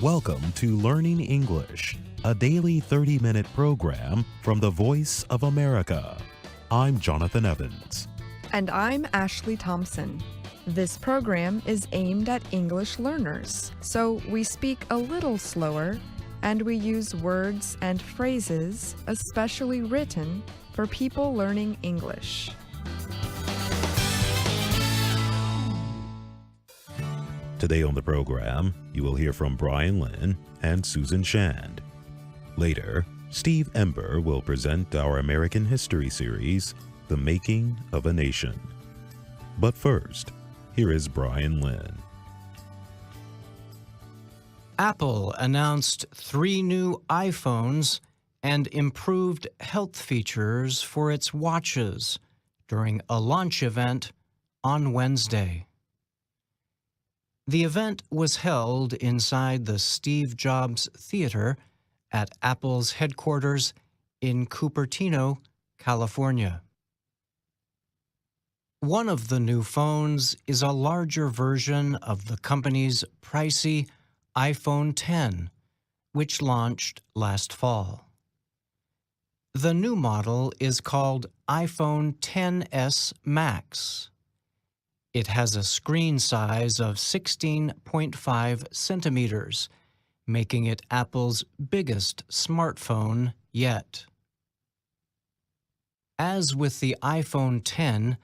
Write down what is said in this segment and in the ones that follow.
Welcome to Learning English, a daily 30-minute program from the Voice of America. I'm Jonathan Evans. And I'm Ashley Thompson. This program is aimed at English learners, so we speak a little slower and we use words and phrases especially written for people learning English. Today on the program, you will hear from Brian Lynn and Susan Shand. Later, Steve Ember will present our American history series, The Making of a Nation. But first, here is Brian Lynn. Apple announced 3 new iPhones and improved health features for its watches during a launch event on Wednesday. The event was held inside the Steve Jobs Theater at Apple's headquarters in Cupertino, California. One of the new phones is a larger version of the company's pricey iPhone X, which launched last fall. The new model is called iPhone XS Max. It has a screen size of 16.5 centimeters, making it Apple's biggest smartphone yet. As with the iPhone X,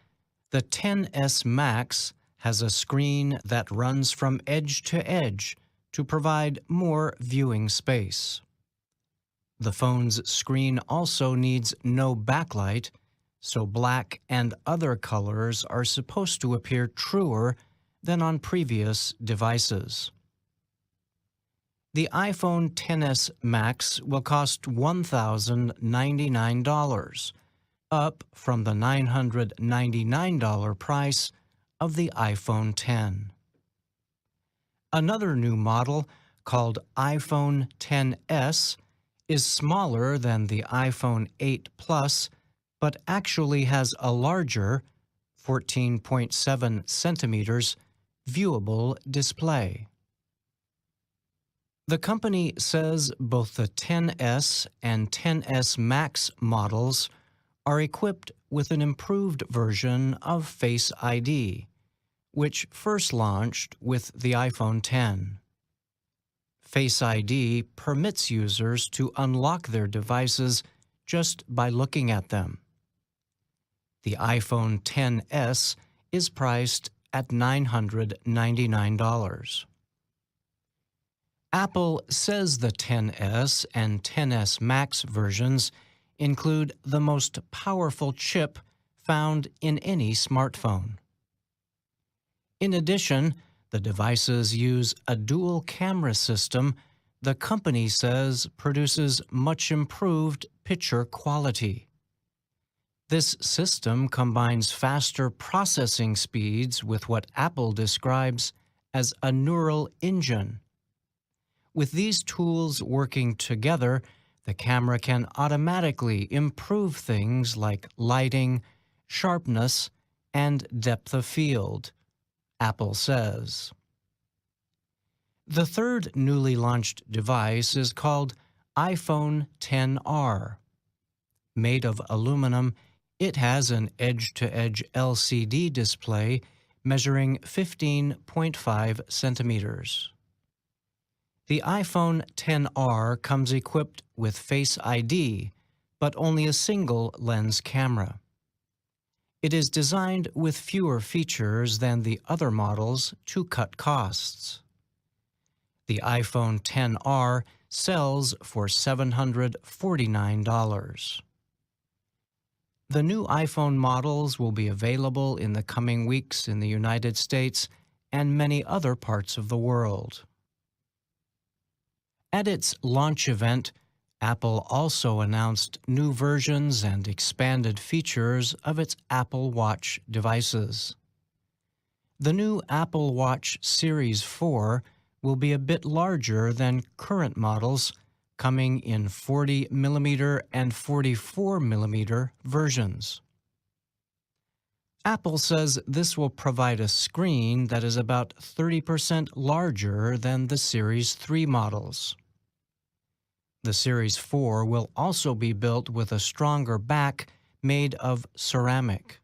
the XS Max has a screen that runs from edge to edge to provide more viewing space. The phone's screen also needs no backlight, so black and other colors are supposed to appear truer than on previous devices. The iPhone XS Max will cost $1,099, up from the $999 price of the iPhone X. Another new model, called iPhone XS, is smaller than the iPhone 8 Plus, but actually has a larger, 14.7 centimeters, viewable display. The company says both the XS and XS Max models are equipped with an improved version of Face ID, which first launched with the iPhone X. Face ID permits users to unlock their devices just by looking at them. The iPhone XS is priced at $999. Apple says the XS and XS Max versions include the most powerful chip found in any smartphone. In addition, the devices use a dual camera system the company says produces much improved picture quality. This system combines faster processing speeds with what Apple describes as a neural engine. With these tools working together, the camera can automatically improve things like lighting, sharpness, and depth of field, Apple says. The third newly launched device is called iPhone XR. Made of aluminum, it has an edge-to-edge LCD display measuring 15.5 centimeters. The iPhone XR comes equipped with Face ID, but only a single lens camera. It is designed with fewer features than the other models to cut costs. The iPhone XR sells for $749. The new iPhone models will be available in the coming weeks in the United States and many other parts of the world. At its launch event, Apple also announced new versions and expanded features of its Apple Watch devices. The new Apple Watch Series 4 will be a bit larger than current models, coming in 40mm and 44mm versions. Apple says this will provide a screen that is about 30% larger than the Series 3 models. The Series 4 will also be built with a stronger back made of ceramic.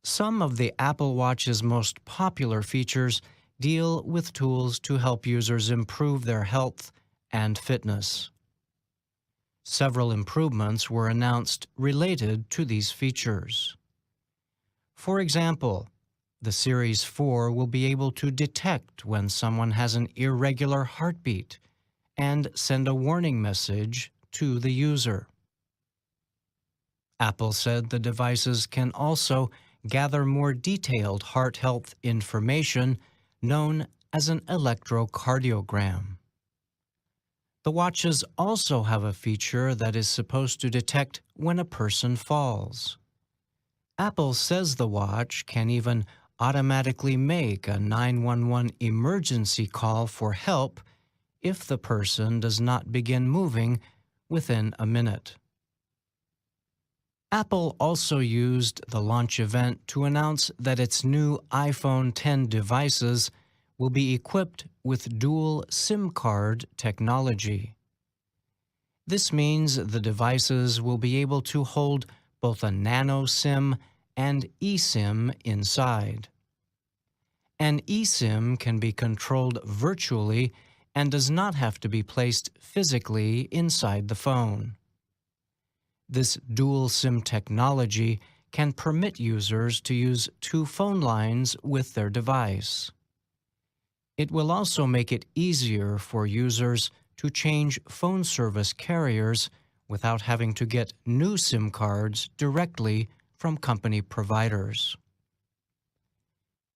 Some of the Apple Watch's most popular features deal with tools to help users improve their health and fitness. Several improvements were announced related to these features. For example, the Series 4 will be able to detect when someone has an irregular heartbeat and send a warning message to the user. Apple said the devices can also gather more detailed heart health information known as an electrocardiogram. The watches also have a feature that is supposed to detect when a person falls. Apple says the watch can even automatically make a 911 emergency call for help if the person does not begin moving within a minute. Apple also used the launch event to announce that its new iPhone X devices will be equipped with dual SIM card technology. This means the devices will be able to hold both a nano SIM and eSIM inside. An eSIM can be controlled virtually and does not have to be placed physically inside the phone. This dual SIM technology can permit users to use two phone lines with their device. It will also make it easier for users to change phone service carriers without having to get new SIM cards directly from company providers.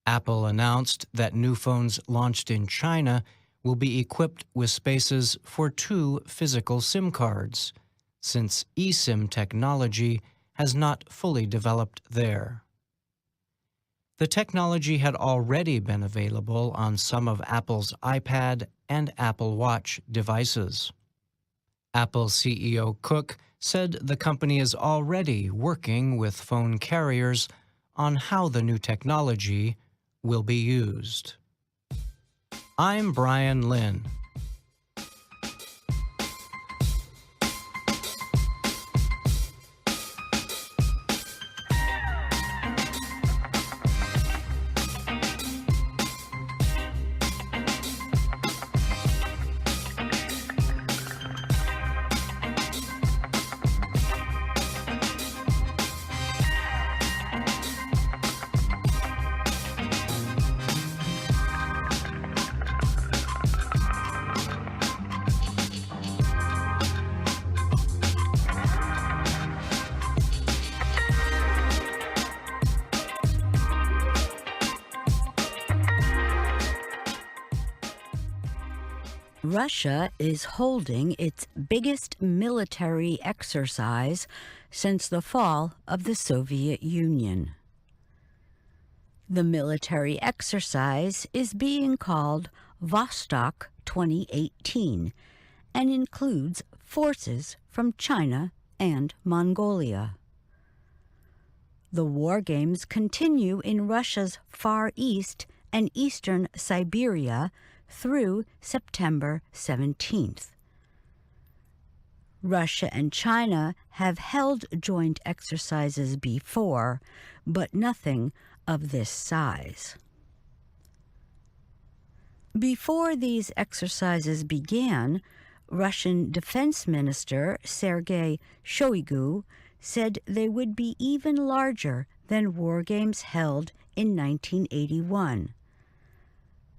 Apple announced that new phones launched in China will be equipped with spaces for 2 physical SIM cards, since eSIM technology has not fully developed there. The technology had already been available on some of Apple's iPad and Apple Watch devices. Apple CEO Cook said the company is already working with phone carriers on how the new technology will be used. I'm Brian Lynn. Russia is holding its biggest military exercise since the fall of the Soviet Union. The military exercise is being called Vostok 2018 and includes forces from China and Mongolia. The war games continue in Russia's Far East and eastern Siberia through September 17th. Russia and China have held joint exercises before, but nothing of this size. Before these exercises began, Russian Defense Minister Sergei Shoigu said they would be even larger than war games held in 1981.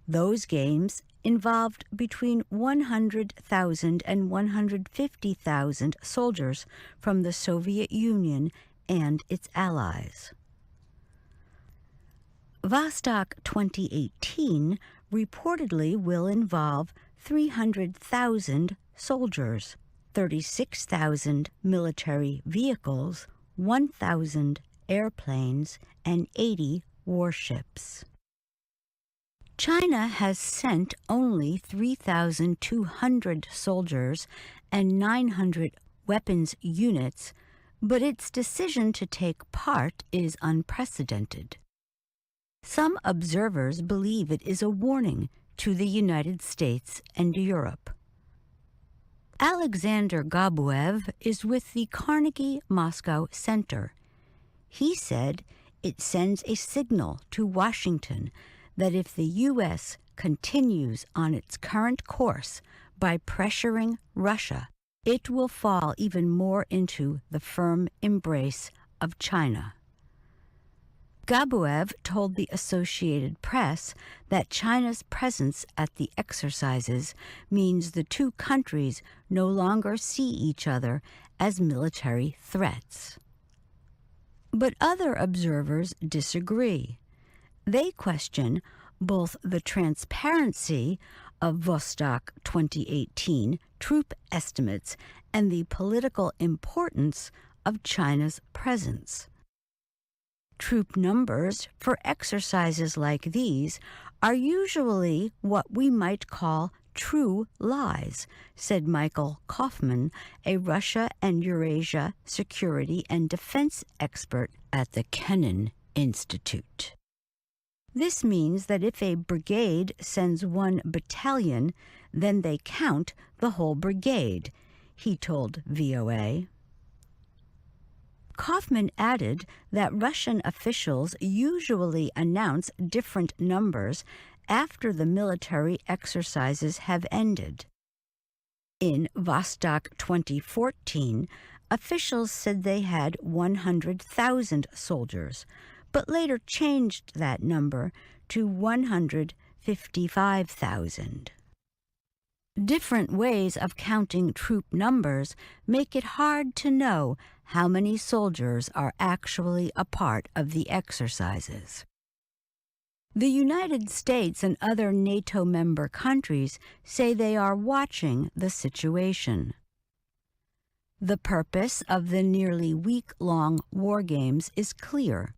Those games involved between 100,000 and 150,000 soldiers from the Soviet Union and its allies. Vostok 2018 reportedly will involve 300,000 soldiers, 36,000 military vehicles, 1,000 airplanes, and 80 warships. China has sent only 3,200 soldiers and 900 weapons units but its decision to take part is unprecedented. Some observers believe it is a warning to the United States and Europe. Alexander Gabuev is with the Carnegie Moscow Center. He said it sends a signal to Washington that if the U.S. continues on its current course by pressuring Russia, it will fall even more into the firm embrace of China. Gabuev told the Associated Press that China's presence at the exercises means the two countries no longer see each other as military threats. But other observers disagree. They question both the transparency of Vostok 2018 troop estimates and the political importance of China's presence. Troop numbers for exercises like these are usually what we might call true lies, said Michael Kaufman, a Russia and Eurasia security and defense expert at the Kennan Institute. This means that if a brigade sends one battalion, then they count the whole brigade, he told VOA. Kaufman added that Russian officials usually announce different numbers after the military exercises have ended. In Vostok 2014, officials said they had 100,000 soldiers, but later changed that number to 155,000. Different ways of counting troop numbers make it hard to know how many soldiers are actually a part of the exercises. The United States and other NATO member countries say they are watching the situation. The purpose of the nearly week-long war games is clear.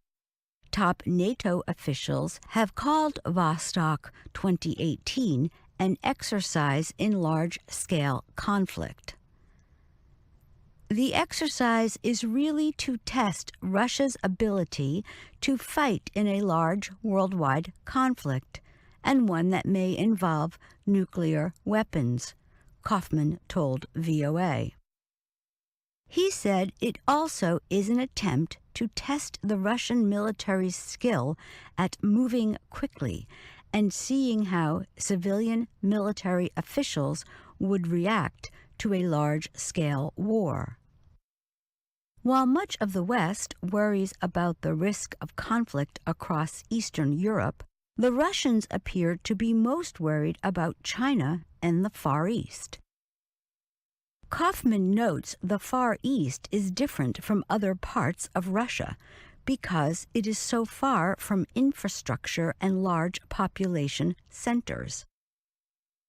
Top NATO officials have called Vostok 2018 an exercise in large-scale conflict. The exercise is really to test Russia's ability to fight in a large worldwide conflict, and one that may involve nuclear weapons, Kaufman told VOA. He said it also is an attempt to test the Russian military's skill at moving quickly and seeing how civilian military officials would react to a large-scale war. While much of the West worries about the risk of conflict across Eastern Europe, the Russians appear to be most worried about China and the Far East. Kaufman notes the Far East is different from other parts of Russia because it is so far from infrastructure and large population centers.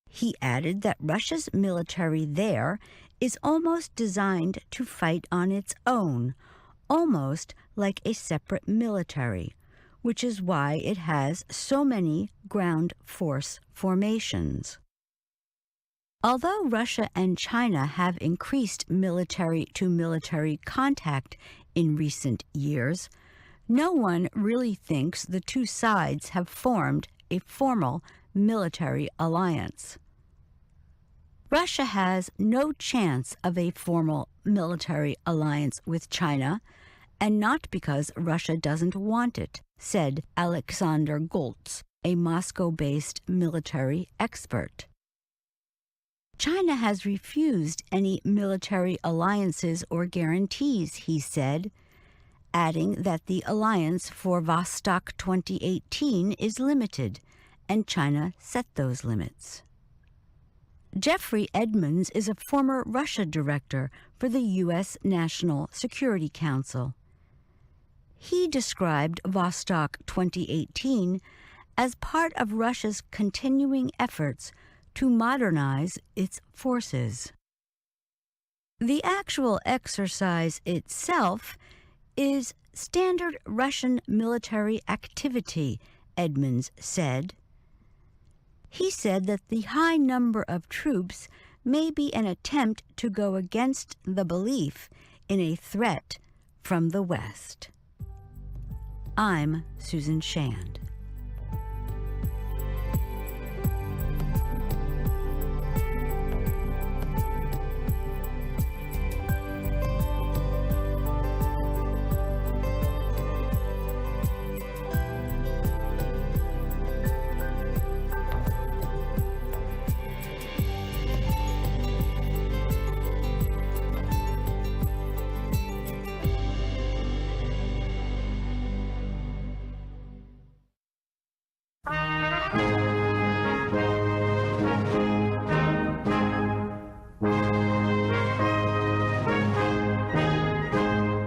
He added that Russia's military there is almost designed to fight on its own, almost like a separate military, which is why it has so many ground force formations. Although Russia and China have increased military-to-military contact in recent years, no one really thinks the two sides have formed a formal military alliance. Russia has no chance of a formal military alliance with China, and not because Russia doesn't want it, said Alexander Goltz, a Moscow-based military expert. China has refused any military alliances or guarantees, he said, adding that the alliance for Vostok 2018 is limited, and China set those limits. Jeffrey Edmonds is a former Russia director for the U.S. National Security Council. He described Vostok 2018 as part of Russia's continuing efforts to modernize its forces. The actual exercise itself is standard Russian military activity, Edmonds said. He said that the high number of troops may be an attempt to go against the belief in a threat from the West. I'm Susan Shand.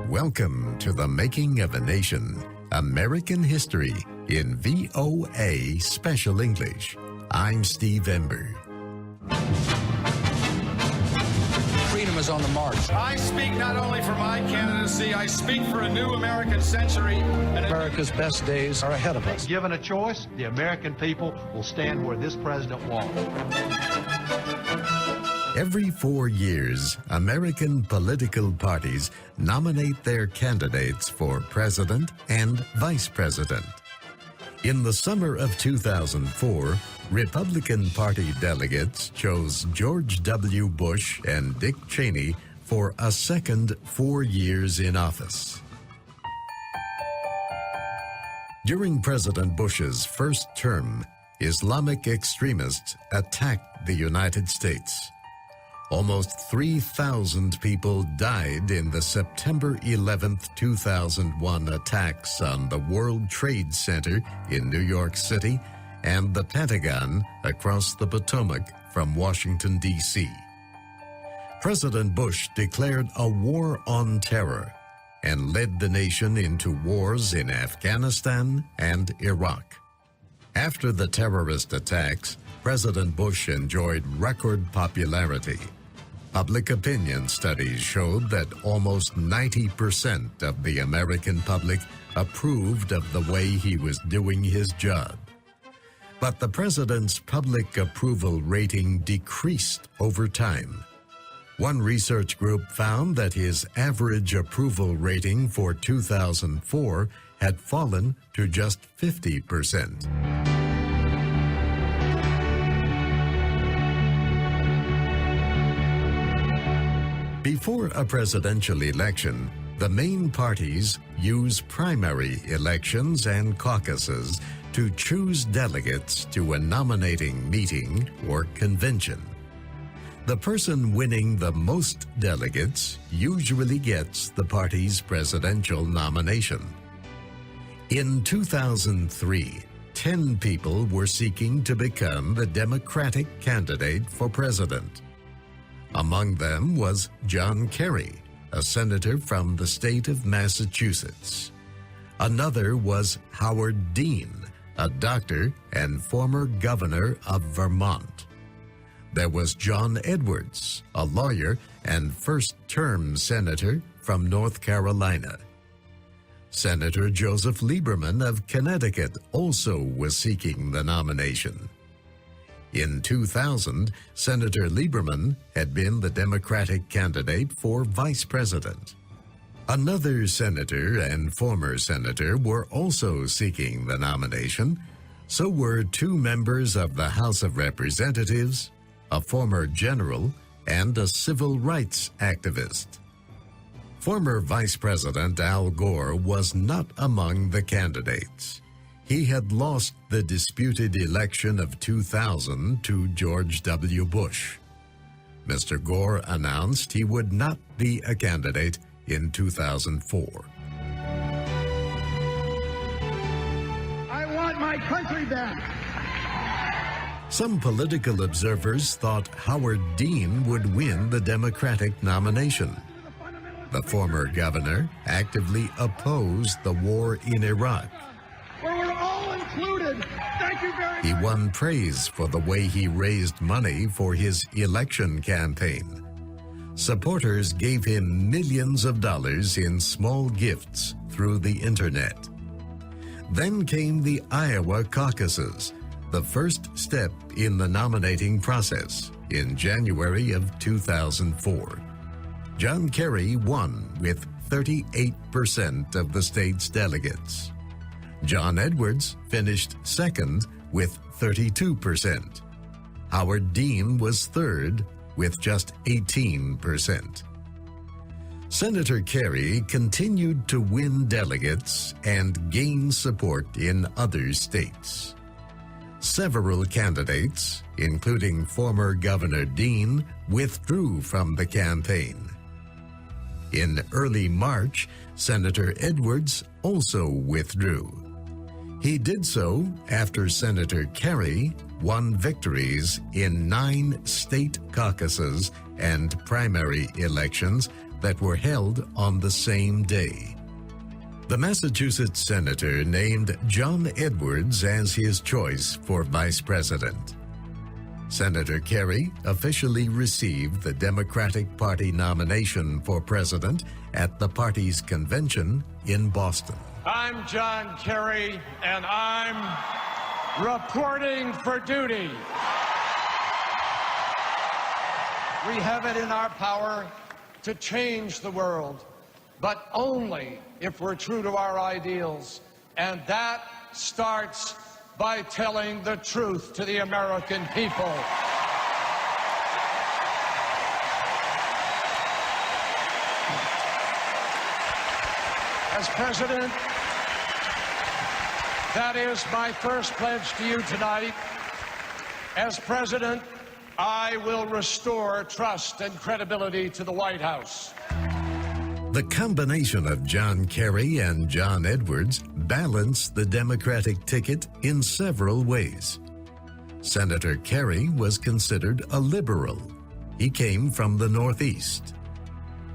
Welcome to The Making of a Nation, American History in VOA Special English. I'm Steve Ember. Freedom is on the march. I speak not only for my candidacy, I speak for a new American century. And America's best days are ahead of us. Given a choice, the American people will stand where this president wants. Every 4 years, American political parties nominate their candidates for president and vice president. In the summer of 2004, Republican Party delegates chose George W. Bush and Dick Cheney for a second 4 years in office. During President Bush's first term, Islamic extremists attacked the United States. Almost 3,000 people died in the September 11, 2001 attacks on the World Trade Center in New York City and the Pentagon across the Potomac from Washington, D.C. President Bush declared a war on terror and led the nation into wars in Afghanistan and Iraq. After the terrorist attacks, President Bush enjoyed record popularity. Public opinion studies showed that almost 90% of the American public approved of the way he was doing his job. But the president's public approval rating decreased over time. One research group found that his average approval rating for 2004 had fallen to just 50%. Before a presidential election, the main parties use primary elections and caucuses to choose delegates to a nominating meeting or convention. The person winning the most delegates usually gets the party's presidential nomination. In 2003, 10 people were seeking to become the Democratic candidate for president. Among them was John Kerry, a senator from the state of Massachusetts. Another was Howard Dean, a doctor and former governor of Vermont. There was John Edwards, a lawyer and first-term senator from North Carolina. Senator Joseph Lieberman of Connecticut also was seeking the nomination. In 2000, Senator Lieberman had been the Democratic candidate for vice president. Another senator and former senator were also seeking the nomination. So were 2 members of the House of Representatives, a former general, and a civil rights activist. Former Vice President Al Gore was not among the candidates. He had lost the disputed election of 2000 to George W. Bush. Mr. Gore announced he would not be a candidate in 2004. I want my country back. Some political observers thought Howard Dean would win the Democratic nomination. The former governor actively opposed the war in Iraq. Where we're all included. Thank you very much. He won praise for the way he raised money for his election campaign. Supporters gave him millions of dollars in small gifts through the internet. Then came the Iowa caucuses, the first step in the nominating process in January of 2004. John Kerry won with 38% of the state's delegates. John Edwards finished second with 32%. Howard Dean was third with just 18%. Senator Kerry continued to win delegates and gain support in other states. Several candidates, including former Governor Dean, withdrew from the campaign. In early March, Senator Edwards also withdrew. He did so after Senator Kerry won victories in 9 state caucuses and primary elections that were held on the same day. The Massachusetts senator named John Edwards as his choice for vice president. Senator Kerry officially received the Democratic Party nomination for president at the party's convention in Boston. I'm John Kerry, and I'm reporting for duty. We have it in our power to change the world, but only if we're true to our ideals. And that starts by telling the truth to the American people. As president, that is my first pledge to you tonight. As president, I will restore trust and credibility to the White House. The combination of John Kerry and John Edwards balanced the Democratic ticket in several ways. Senator Kerry was considered a liberal. He came from the Northeast.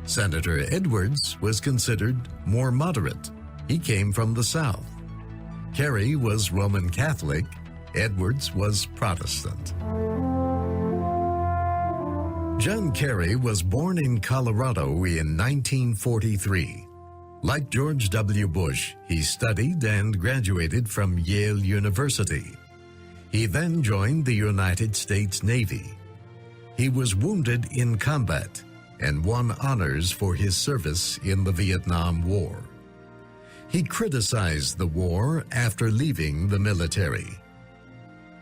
Senator Edwards was considered more moderate. He came from the South. Kerry was Roman Catholic. Edwards was Protestant. John Kerry was born in Colorado in 1943. Like George W. Bush, he studied and graduated from Yale University. He then joined the United States Navy. He was wounded in combat and won honors for his service in the Vietnam War. He criticized the war after leaving the military.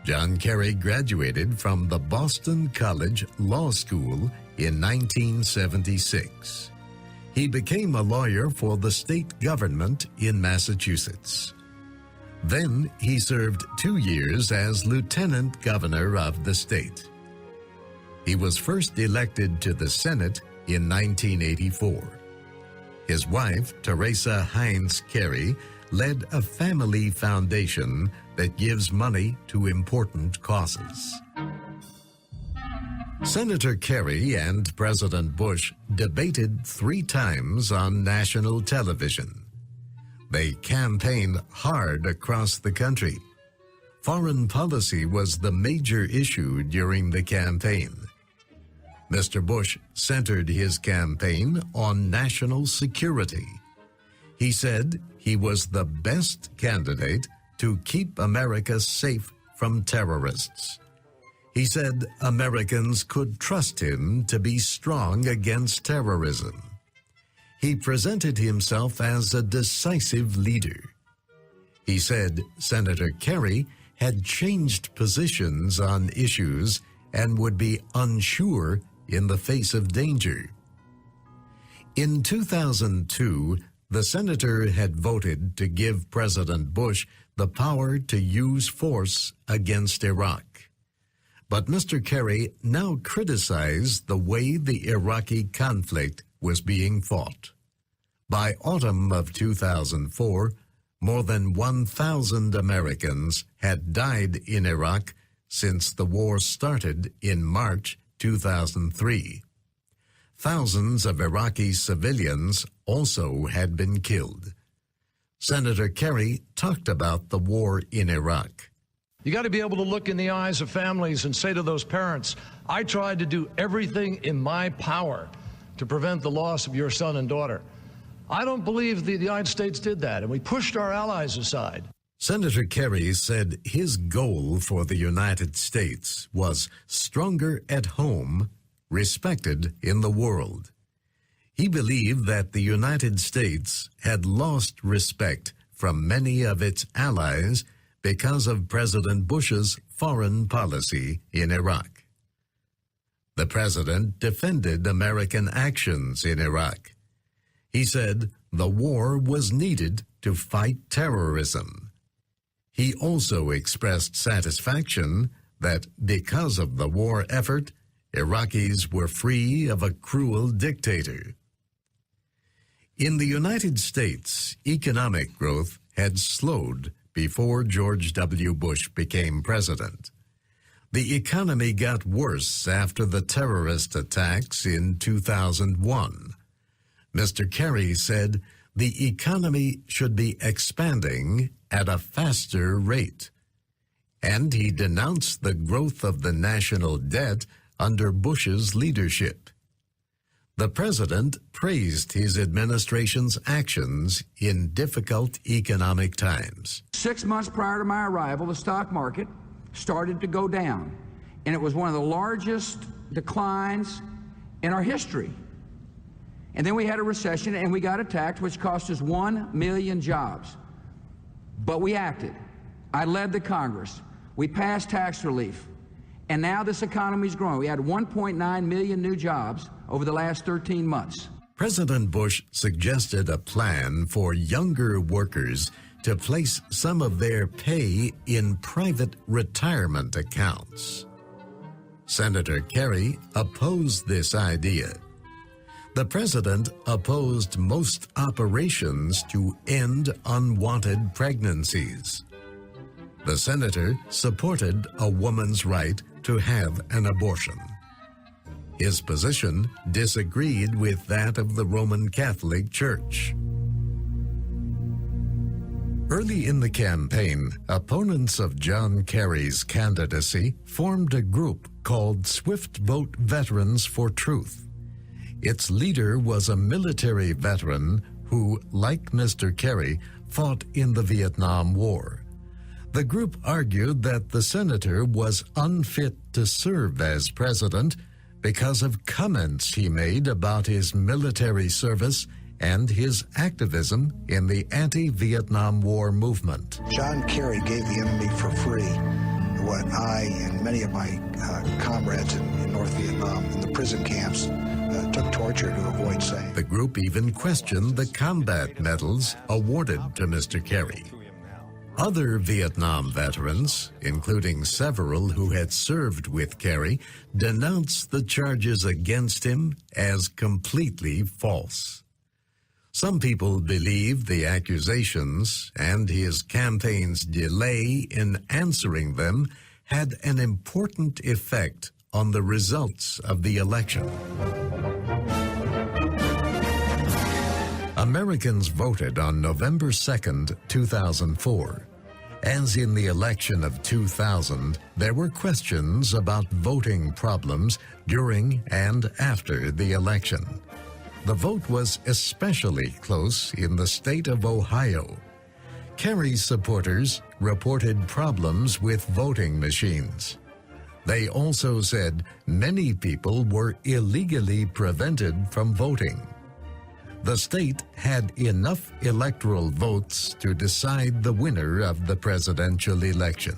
John Kerry graduated from the Boston College Law School in 1976. He became a lawyer for the state government in Massachusetts. Then he served 2 years as lieutenant governor of the state. He was first elected to the Senate in 1984. His wife, Teresa Heinz Kerry, led a family foundation that gives money to important causes. Senator Kerry and President Bush debated 3 times on national television. They campaigned hard across the country. Foreign policy was the major issue during the campaign. Mr. Bush centered his campaign on national security. He said he was the best candidate to keep America safe from terrorists. He said Americans could trust him to be strong against terrorism. He presented himself as a decisive leader. He said Senator Kerry had changed positions on issues and would be unsure in the face of danger. In 2002, the senator had voted to give President Bush the power to use force against Iraq. But Mr. Kerry now criticized the way the Iraqi conflict was being fought. By autumn of 2004, more than 1,000 Americans had died in Iraq since the war started in March 2003. Thousands of Iraqi civilians also had been killed. Senator Kerry talked about the war in Iraq. You got to be able to look in the eyes of families and say to those parents, I tried to do everything in my power to prevent the loss of your son and daughter. I don't believe the United States did that, and we pushed our allies aside. Senator Kerry said his goal for the United States was stronger at home, respected in the world. He believed that the United States had lost respect from many of its allies because of President Bush's foreign policy in Iraq. The president defended American actions in Iraq. He said the war was needed to fight terrorism. He also expressed satisfaction that because of the war effort, Iraqis were free of a cruel dictator. In the United States, economic growth had slowed before George W. Bush became president. The economy got worse after the terrorist attacks in 2001. Mr. Kerry said the economy should be expanding at a faster rate. And he denounced the growth of the national debt under Bush's leadership. The president praised his administration's actions in difficult economic times. 6 months prior to my arrival, the stock market started to go down, and it was one of the largest declines in our history. And then we had a recession, and we got attacked, which cost us 1 million jobs. But we acted. I led the Congress. We passed tax relief. And now this economy's growing. We had 1.9 million new jobs over the last 13 months. President Bush suggested a plan for younger workers to place some of their pay in private retirement accounts. Senator Kerry opposed this idea. The president opposed most operations to end unwanted pregnancies. The senator supported a woman's right to have an abortion. His position disagreed with that of the Roman Catholic Church. Early in the campaign, opponents of John Kerry's candidacy formed a group called Swift Boat Veterans for Truth. Its leader was a military veteran who, like Mr. Kerry, fought in the Vietnam War. The group argued that the senator was unfit to serve as president because of comments he made about his military service and his activism in the anti-Vietnam War movement. John Kerry gave the enemy for free what I and many of my comrades in North Vietnam in the prison camps took torture to avoid saying. The group even questioned the combat medals awarded to Mr. Kerry. Other Vietnam veterans, including several who had served with Kerry, denounced the charges against him as completely false. Some people believe the accusations and his campaign's delay in answering them had an important effect on the results of the election. Americans voted on November 2nd, 2004. As in the election of 2000, there were questions about voting problems during and after the election. The vote was especially close in the state of Ohio. Kerry's supporters reported problems with voting machines. They also said many people were illegally prevented from voting. The state had enough electoral votes to decide the winner of the presidential election.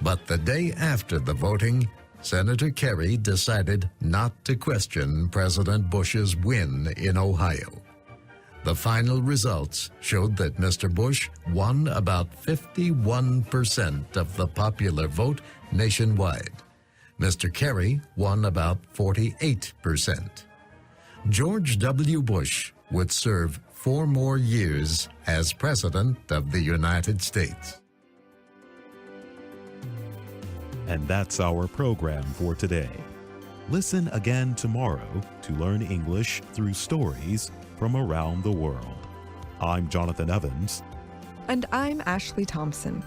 But the day after the voting, Senator Kerry decided not to question President Bush's win in Ohio. The final results showed that Mr. Bush won about 51% of the popular vote nationwide. Mr. Kerry won about 48%. George W. Bush would serve 4 more years as President of the United States. And that's our program for today. Listen again tomorrow to learn English through stories from around the world. I'm Jonathan Evans. And I'm Ashley Thompson.